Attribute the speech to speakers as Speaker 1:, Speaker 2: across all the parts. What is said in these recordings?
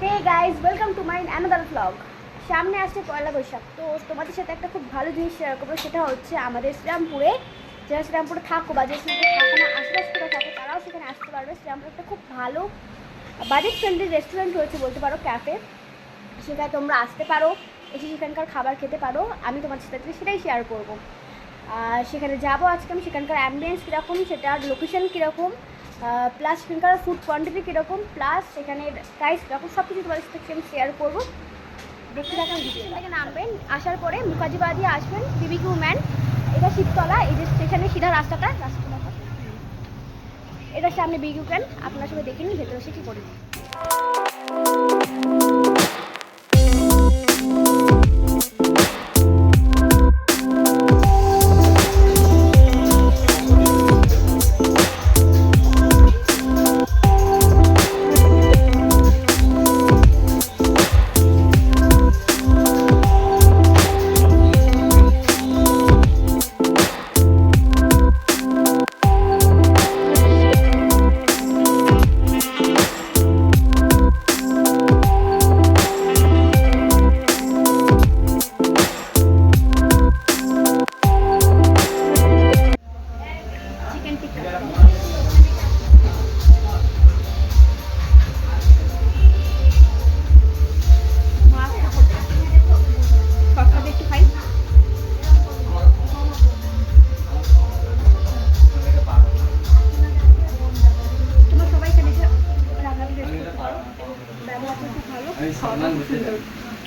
Speaker 1: Hey guys, welcome to my another blog. সামনে আসছে পয়লা বৈশাখ, তো তোমাদের সাথে একটা খুব ভালো জিনিস শেয়ার করবো। সেটা হচ্ছে আমাদের শ্রীরামপুরে, যারা শ্রীরামপুরে থাকো বা যে শ্রীরামপুরে থাকো না, আশেপাশে করে থাকো, তারাও সেখানে আসতে পারবে। শ্রীরামপুরে একটা খুব ভালো বাজেট ফ্রেন্ডলি রেস্টুরেন্ট রয়েছে বলতে পারো, ক্যাফে। সেখানে তোমরা আসতে পারো, এসে সেখানকার খাবার খেতে পারো। আমি তোমাদের সাথে সেটাই শেয়ার করবো। সেখানে যাবো আজকে আমি। সেখানকার অ্যাম্বিয়েন্স কীরকম, সেটার লোকেশন কীরকম, প্লাস সেখানকার ফুড কোয়ান্টিটি কীরকম, প্লাস সেখানে প্রাইস কীরকম, সব কিছু তোমাদের সাথে আমি শেয়ার করবো। দেখতে থাকেন। স্টেশন থেকে নামবেন, আসার পরে মুখার্জিপাড়া দিয়ে আসবেন বিবিকিউ ম্যান। এটা শিবতলা, এই যে স্টেশনের সিধা রাস্তাটা মতো, এটার সামনে বিবিকিউ ম্যান। আপনার সবাই দেখে নিন ভেতরে সে কী করে।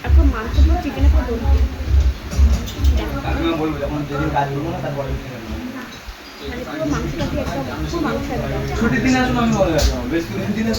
Speaker 1: এখন মাংস দিয়ে চিকেনের পর বলবো মাংসটা দিয়ে একটা মাংস
Speaker 2: ছুটির দিনে আসুন, আমি বলে রাখলাম বেশ কিছুদিন দিনে